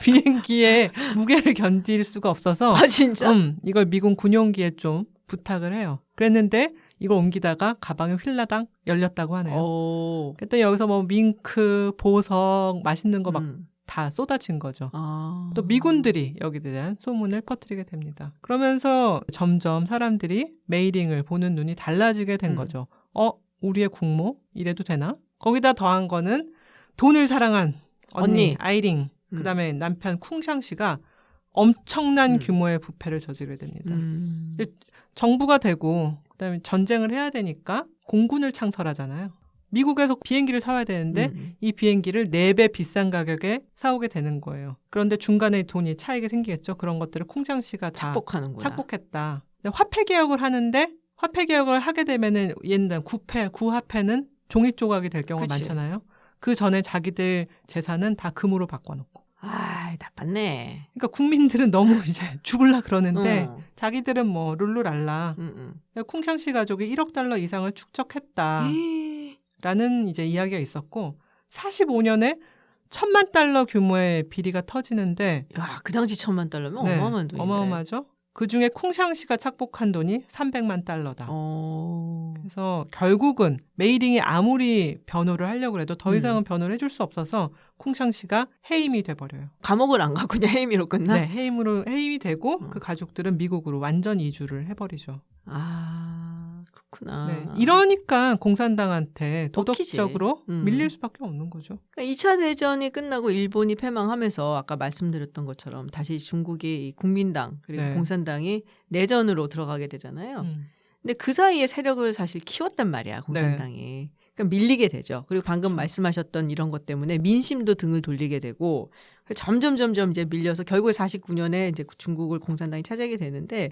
비행기에 무게를 견딜 수가 없어서 진짜? 이걸 미군 군용기에 좀 부탁을 해요. 그랬는데 이걸 옮기다가 가방이 휠라당 열렸다고 하네요. 그랬더니 여기서 뭐 밍크, 보석, 맛있는 거 막 다 쏟아진 거죠. 또 미군들이 여기에 대한 소문을 퍼뜨리게 됩니다. 그러면서 점점 사람들이 메이링을 보는 눈이 달라지게 된 거죠. 우리의 국모 이래도 되나? 거기다 더한 거는 돈을 사랑한 언니. 아이링, 그다음에 남편 쿵샹 씨가 엄청난 규모의 부패를 저지르게 됩니다. 정부가 되고 그다음에 전쟁을 해야 되니까 공군을 창설하잖아요. 미국에서 비행기를 사와야 되는데 이 비행기를 4배 비싼 가격에 사오게 되는 거예요. 그런데 중간에 돈이 차익이 생기겠죠. 그런 것들을 쿵샹 씨가 다 착복했다. 화폐 개혁을 하는데 화폐 개혁을 하게 되면은 옛날 구화폐는 종이 조각이 될 경우가 많잖아요. 그 전에 자기들 재산은 다 금으로 바꿔놓고. 나빴네. 그러니까 국민들은 너무 이제 죽을라 그러는데 자기들은 뭐 룰루랄라. 쿵샹 씨 가족이 1억 달러 이상을 축적했다. 라는 이제 이야기가 있었고 45년에 1,000만 달러 규모의 비리가 터지는데 그 당시 1,000만 달러면 어마어마한 돈인데. 어마어마하죠. 그중에 쿵샹 씨가 착복한 돈이 300만 달러다. 그래서 결국은 메이링이 아무리 변호를 하려고 해도 더 이상은 변호를 해줄 수 없어서 쿵샹 씨가 해임이 돼버려요. 감옥을 안 가고 그냥 해임으로 끝나? 네, 해임이 되고 그 가족들은 미국으로 완전 이주를 해버리죠. 그렇구나. 네, 이러니까 공산당한테 도덕적으로 밀릴 수밖에 없는 거죠. 그러니까 2차 대전이 끝나고 일본이 패망하면서 아까 말씀드렸던 것처럼 다시 중국의 국민당 그리고 공산당이 내전으로 들어가게 되잖아요. 근데 그 사이에 세력을 사실 키웠단 말이야, 공산당이. 그러니까 밀리게 되죠. 그리고 방금 말씀하셨던 이런 것 때문에 민심도 등을 돌리게 되고 점점 이제 밀려서 결국에 49년에 이제 중국을 공산당이 차지하게 되는데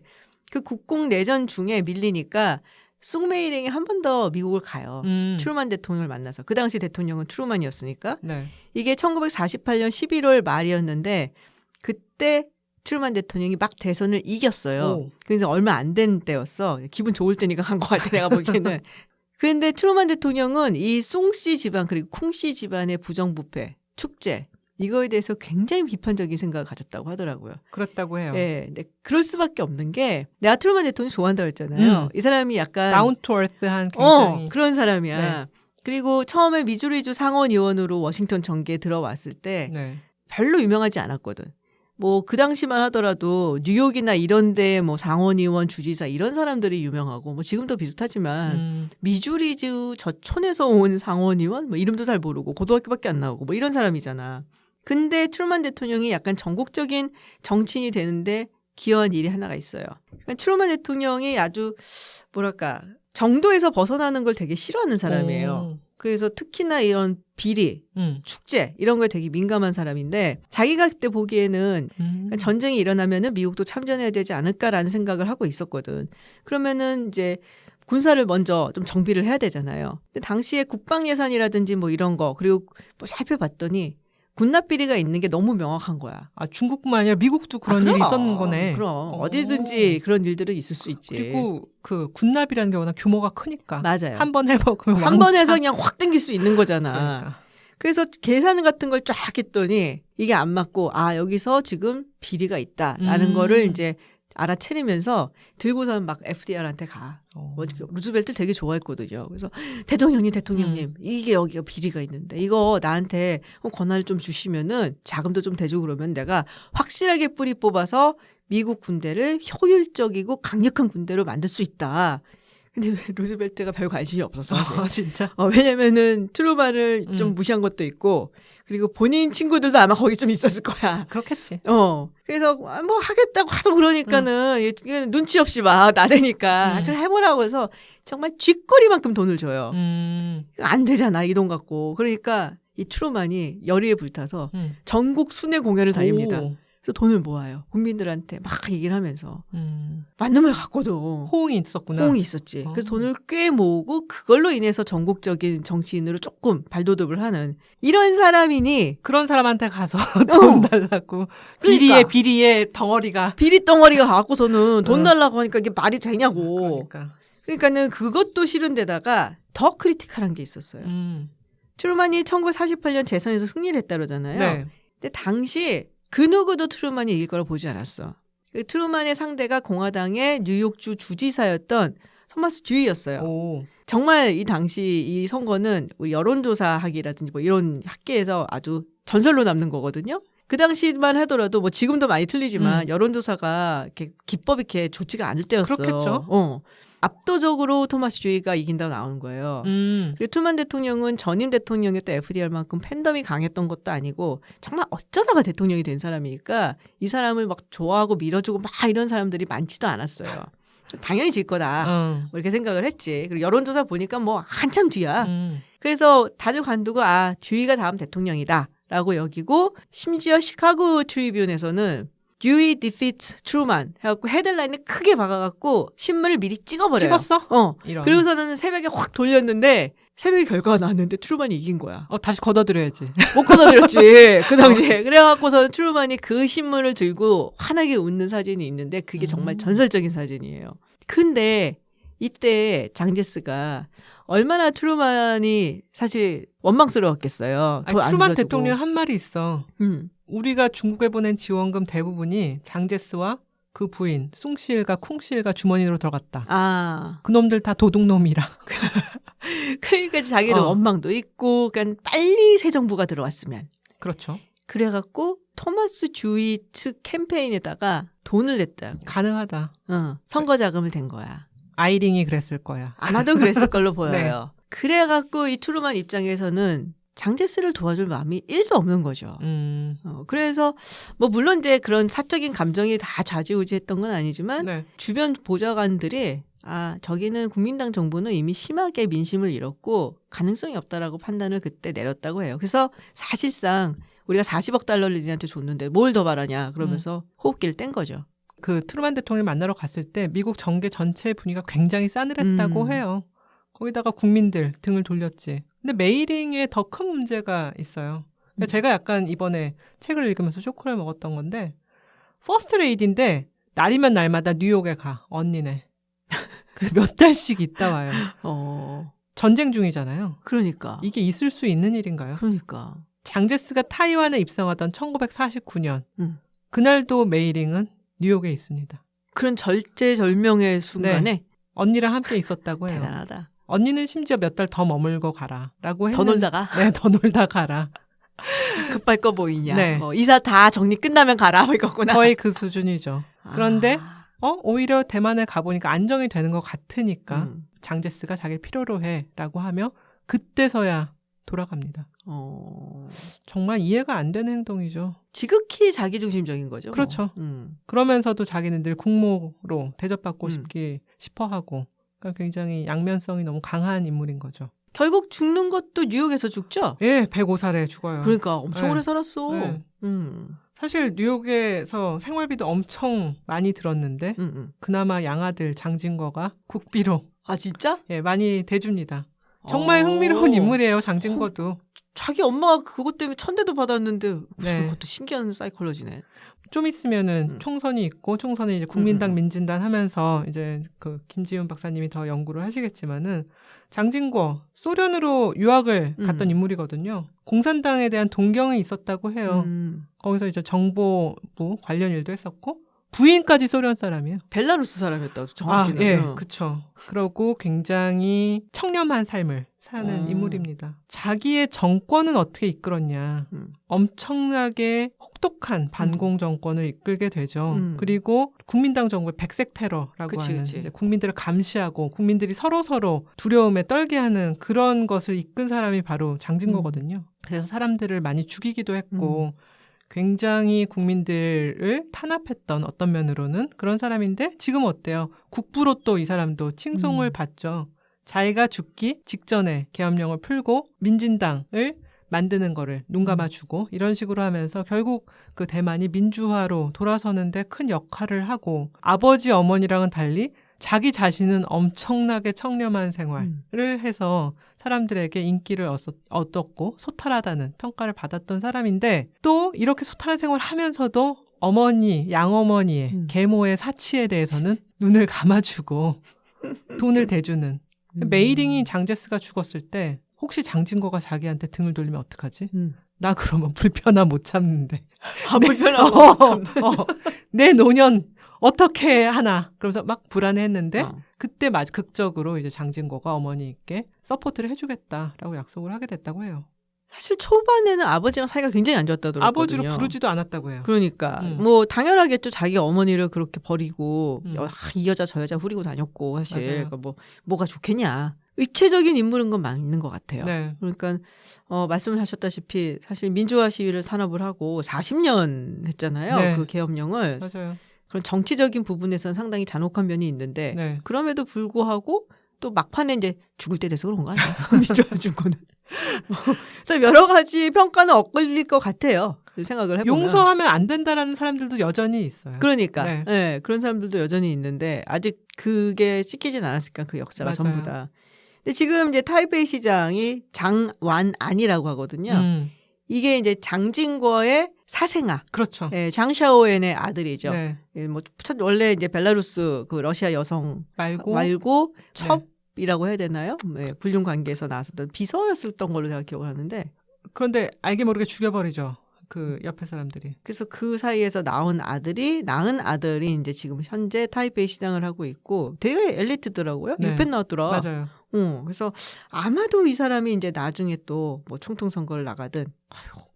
그 국공 내전 중에 밀리니까 숭메이링이 한 번 더 미국을 가요. 트루만 대통령을 만나서. 그 당시 대통령은 트루만이었으니까. 이게 1948년 11월 말이었는데 그때 트루만 대통령이 막 대선을 이겼어요. 그래서 얼마 안 된 때였어. 기분 좋을 때니까 간 것 같아, 내가 보기에는. 그런데 트루만 대통령은 이 숭씨 집안 그리고 쿵씨 집안의 부정부패, 축제 이거에 대해서 굉장히 비판적인 생각을 가졌다고 하더라고요. 그렇다고 해요. 네, 그럴 수밖에 없는 게 내가 트루만 대통령 좋아한다고 했잖아요. 이 사람이 약간 다운 투 얼스한 굉장히 그런 사람이야. 그리고 처음에 미주리주 상원의원으로 워싱턴 정계에 들어왔을 때 별로 유명하지 않았거든. 뭐 그 당시만 하더라도 뉴욕이나 이런 데 뭐 상원의원, 주지사 이런 사람들이 유명하고 뭐 지금도 비슷하지만 미주리주 저촌에서 온 상원의원 뭐 이름도 잘 모르고 고등학교밖에 안 나오고 뭐 이런 사람이잖아. 근데 트루만 대통령이 약간 전국적인 정치인이 되는데 기여한 일이 하나가 있어요. 그러니까 트루만 대통령이 아주 뭐랄까 정도에서 벗어나는 걸 되게 싫어하는 사람이에요. 그래서 특히나 이런 비리, 축제 이런 거에 되게 민감한 사람인데 자기가 그때 보기에는 전쟁이 일어나면은 미국도 참전해야 되지 않을까라는 생각을 하고 있었거든. 그러면은 이제 군사를 먼저 좀 정비를 해야 되잖아요. 근데 당시에 국방 예산이라든지 뭐 이런 거 그리고 뭐 살펴봤더니 군납 비리가 있는 게 너무 명확한 거야. 중국뿐만 아니라 미국도 그런 일이 있었는 거네. 그럼 어디든지 그런 일들은 있을 수 있지. 그리고 그 군납이라는 게 워낙 규모가 크니까. 맞아요. 한 번 해먹으면 한 번 해서 그냥 확 땡길 수 있는 거잖아. 그러니까. 그래서 계산 같은 걸 쫙 했더니 이게 안 맞고 여기서 지금 비리가 있다라는 거를 이제 알아채리면서 들고서는 막 FDR한테 가. 루즈벨트 되게 좋아했거든요. 그래서 대통령님 이게 여기가 비리가 있는데 이거 나한테 권한을 좀 주시면은 자금도 좀 대주고 그러면 내가 확실하게 뿌리 뽑아서 미국 군대를 효율적이고 강력한 군대로 만들 수 있다. 근데 왜 루즈벨트가 별 관심이 없었어. 진짜? 왜냐면은 트루만을 좀 무시한 것도 있고 그리고 본인 친구들도 아마 거기 좀 있었을 거야. 그렇겠지. 그래서 뭐 하겠다고 하도 그러니까는 눈치 없이 막 나대니까 그래 해보라고 해서 정말 쥐꼬리만큼 돈을 줘요. 안 되잖아 이 돈 갖고. 그러니까 이 트루만이 열의에 불타서 전국 순회 공연을 다닙니다. 그래서 돈을 모아요. 국민들한테 막 얘기를 하면서. 맞는 말 같고도. 호응이 있었구나. 호응이 있었지. 그래서 돈을 꽤 모으고 그걸로 인해서 전국적인 정치인으로 조금 발돋움을 하는 이런 사람이니. 그런 사람한테 가서 돈 달라고. 그러니까. 비리의 덩어리가. 비리 덩어리가 갖고서는 돈 달라고 하니까 이게 말이 되냐고. 그러니까는 그것도 싫은데다가 더 크리티컬한 게 있었어요. 트루만이 1948년 재선에서 승리를 했다 그러잖아요. 네. 근데 당시 그 누구도 트루만이 이길 거라 보지 않았어. 그 트루만의 상대가 공화당의 뉴욕주 주지사였던 토마스 듀이였어요. 오. 정말 이 당시 이 선거는 우리 여론조사학이라든지 뭐 이런 학계에서 아주 전설로 남는 거거든요. 그 당시만 하더라도 뭐 지금도 많이 틀리지만 여론조사가 이렇게 기법이 이렇게 좋지가 않을 때였어. 그렇겠죠. 압도적으로 토마스 듀이가 이긴다고 나오는 거예요. 그리고 트루만 대통령은 전임 대통령이었던 FDR만큼 팬덤이 강했던 것도 아니고 정말 어쩌다가 대통령이 된 사람이니까 이 사람을 막 좋아하고 밀어주고 막 이런 사람들이 많지도 않았어요. 당연히 질 거다. 뭐 이렇게 생각을 했지. 그리고 여론조사 보니까 뭐 한참 뒤야. 그래서 다들 관두고 듀이가 다음 대통령이다 라고 여기고 심지어 시카고 트리뷴에서는 듀이 defeats 트루만 해갖고 헤드라인을 크게 박아갖고 신문을 미리 찍어버려요. 찍었어? 그리고서는 새벽에 확 돌렸는데 새벽에 결과가 나왔는데 트루만이 이긴 거야. 다시 걷어들여야지. 못 걷어들였지. 그 당시에. 그래갖고서는 트루만이 그 신문을 들고 환하게 웃는 사진이 있는데 그게 정말 전설적인 사진이에요. 근데 이때 장제스가 얼마나 트루만이 사실 원망스러웠겠어요. 트루만 대통령 한 말이 있어. 우리가 중국에 보낸 지원금 대부분이 장제스와 그 부인 숭시일과 쿵시일과 주머니로 들어갔다. 그놈들 다 도둑놈이라. 그러니까 자기는 원망도 있고 그러니까 빨리 새 정부가 들어왔으면. 그렇죠. 그래갖고 토마스 듀이 측 캠페인에다가 돈을 냈다. 가능하다. 선거 자금을 댄 거야. 아이링이 그랬을 거야. 아마도 그랬을 걸로 보여요. 네. 그래갖고 이 트루만 입장에서는 장제스를 도와줄 마음이 1도 없는 거죠. 그래서 뭐 물론 이제 그런 사적인 감정이 다 좌지우지했던 건 아니지만 주변 보좌관들이 저기는 국민당 정부는 이미 심하게 민심을 잃었고 가능성이 없다라고 판단을 그때 내렸다고 해요. 그래서 사실상 우리가 40억 달러를 니한테 줬는데 뭘 더 바라냐 그러면서 호흡기를 뗀 거죠. 그 트루만 대통령을 만나러 갔을 때 미국 정계 전체의 분위기가 굉장히 싸늘했다고 해요. 거기다가 국민들 등을 돌렸지. 근데 메이링에 더 큰 문제가 있어요. 그러니까 제가 약간 이번에 책을 읽으면서 쇼크를 먹었던 건데 퍼스트 레이디인데 날이면 날마다 뉴욕에 가. 언니네. 그래서 몇 달씩 있다 와요. 전쟁 중이잖아요. 그러니까. 이게 있을 수 있는 일인가요? 그러니까. 장제스가 타이완에 입성하던 1949년 그날도 메이링은 뉴욕에 있습니다. 그런 절제절명의 순간에 언니랑 함께 있었다고 해요. 대단하다. 언니는 심지어 몇 달 더 머물고 가라라고 했는데 더 놀다가? 네, 더 놀다 가라. 급할 거 보이냐. 이사 다 정리 끝나면 가라. 이거구나. 거의 그 수준이죠. 그런데 오히려 대만에 가보니까 안정이 되는 것 같으니까 장제스가 자기를 필요로 해라고 하며 그때서야 돌아갑니다. 정말 이해가 안 되는 행동이죠. 지극히 자기중심적인 거죠. 그렇죠. 그러면서도 자기는 늘 국모로 대접받고 싶어하고 그러니까 굉장히 양면성이 너무 강한 인물인 거죠. 결국 죽는 것도 뉴욕에서 죽죠? 예, 105살에 죽어요. 그러니까 엄청 오래 살았어. 사실 뉴욕에서 생활비도 엄청 많이 들었는데 그나마 양아들 장진거가 국비로 진짜? 예, 많이 대줍니다. 정말 흥미로운 인물이에요, 장진거도. 자기 엄마가 그것 때문에 천대도 받았는데 그것도 신기한 사이콜로지네. 좀 있으면은 총선이 있고 총선에 이제 국민당 민진당 하면서 이제 그 김지훈 박사님이 더 연구를 하시겠지만은 장진거 소련으로 유학을 갔던 인물이거든요. 공산당에 대한 동경이 있었다고 해요. 거기서 이제 정보부 관련 일도 했었고 부인까지 소련 사람이에요. 벨라루스 사람이었다고 정확히는. 예, 그렇죠. 그러고 굉장히 청렴한 삶을 사는 인물입니다. 자기의 정권은 어떻게 이끌었냐. 엄청나게 혹독한 반공 정권을 이끌게 되죠. 그리고 국민당 정부의 백색 테러라고 하는 이제 국민들을 감시하고 국민들이 서로 두려움에 떨게 하는 그런 것을 이끈 사람이 바로 장진거거든요. 그래서 사람들을 많이 죽이기도 했고 굉장히 국민들을 탄압했던 어떤 면으로는 그런 사람인데 지금 어때요? 국부로 또 이 사람도 칭송을 받죠. 자기가 죽기 직전에 계엄령을 풀고 민진당을 만드는 거를 눈 감아주고 이런 식으로 하면서 결국 그 대만이 민주화로 돌아서는데 큰 역할을 하고 아버지 어머니랑은 달리 자기 자신은 엄청나게 청렴한 생활을 해서 사람들에게 인기를 얻었고 소탈하다는 평가를 받았던 사람인데 또 이렇게 소탈한 생활을 하면서도 어머니, 양어머니의 계모의 사치에 대해서는 눈을 감아주고 돈을 대주는 메이링이 장제스가 죽었을 때 혹시 장진거가 자기한테 등을 돌리면 어떡하지? 나 그러면 불편함 못 참는데. 불편함 못 참는데. 내 노년 어떻게 하나. 그러면서 막 불안해했는데 그때 극적으로 이제 장진거가 어머니께 서포트를 해주겠다라고 약속을 하게 됐다고 해요. 사실 초반에는 아버지랑 사이가 굉장히 안 좋았다 들었거든요. 아버지로 부르지도 않았다고 해요. 그러니까 뭐 당연하겠죠. 자기 어머니를 그렇게 버리고 이 여자 저 여자 후리고 다녔고 사실 그러니까 뭐가 좋겠냐. 입체적인 인물인 건 맞는 것 같아요. 네. 그러니까 말씀을 하셨다시피 사실 민주화 시위를 탄압을 하고 40년 했잖아요. 네. 그 계엄령을. 맞아요. 그런 정치적인 부분에서는 상당히 잔혹한 면이 있는데 네. 그럼에도 불구하고 또 막판에 이제 죽을 때 돼서 그런 거 아니에요? 민주화 준 거는. 그래서 여러 가지 평가는 엇갈릴 것 같아요. 생각을 해보면. 용서하면 안 된다라는 사람들도 여전히 있어요. 그러니까 네. 네, 그런 사람들도 여전히 있는데 아직 그게 씻기진 않았으니까 그 역사가 맞아요. 전부 다. 근데 지금 이제 타이베이 시장이 장완안이라고 하거든요. 이게 이제 장진거의 사생아. 그렇죠. 예, 장샤오엔의 아들이죠. 네. 예, 뭐 원래 이제 벨라루스 그 러시아 여성 말고 첩이라고 해야 되나요? 예, 불륜 관계에서 나왔었던 비서였었던 걸로 제가 기억을 하는데. 그런데 알게 모르게 죽여버리죠. 그 옆에 사람들이. 그래서 그 사이에서 낳은 아들이 이제 지금 현재 타이베이 시장을 하고 있고 되게 엘리트더라고요. 네. 6편 나왔더라. 맞아요. 그래서 아마도 이 사람이 이제 나중에 또 뭐 총통 선거를 나가든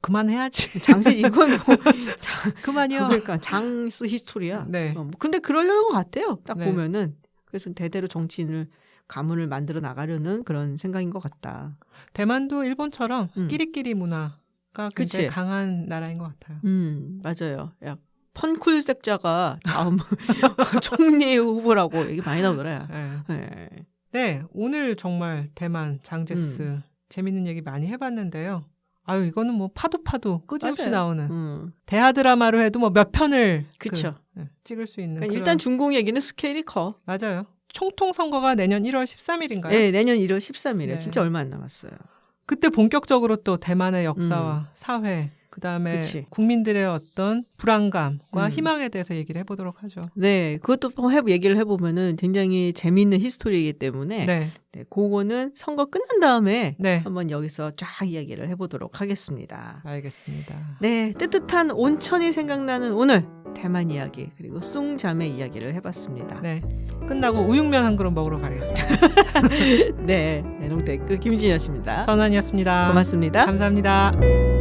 그만해야지. 장세지 이건 뭐 그만이요. 그러니까 장수 히스토리야. 네. 근데 그러려는 것 같아요. 딱 네. 보면은 그래서 대대로 정치인을 가문을 만들어 나가려는 그런 생각인 것 같다. 대만도 일본처럼 끼리끼리 문화가 굉장히 그치? 강한 나라인 것 같아요. 맞아요. 야, 펀쿨색자가 다음 총리 후보라고 얘기 많이 나오더라요. 네, 오늘 정말 대만 장제스 재밌는 얘기 많이 해봤는데요. 아유, 이거는 뭐 파도 끝없이 맞아요. 나오는 대하 드라마로 해도 뭐 몇 편을 그쵸. 찍을 수 있는. 그러니까 일단 중공 얘기는 스케일이 커. 맞아요. 총통 선거가 내년 1월 13일인가요? 네, 내년 1월 13일에 네. 진짜 얼마 안 남았어요. 그때 본격적으로 또 대만의 역사와 사회, 그다음에 그치. 국민들의 어떤 불안감과 희망에 대해서 얘기를 해보도록 하죠. 네, 그것도 얘기를 해보면은 굉장히 재미있는 히스토리이기 때문에 네. 네, 그거는 선거 끝난 다음에 네. 한번 여기서 쫙 이야기를 해보도록 하겠습니다. 알겠습니다. 네, 뜨뜻한 온천이 생각나는 오늘 대만 이야기 그리고 숭자매 이야기를 해봤습니다. 네, 끝나고 우육면 한 그릇 먹으러 가겠습니다. 네, 농땡크 김진이었습니다. 선환이었습니다. 고맙습니다. 감사합니다.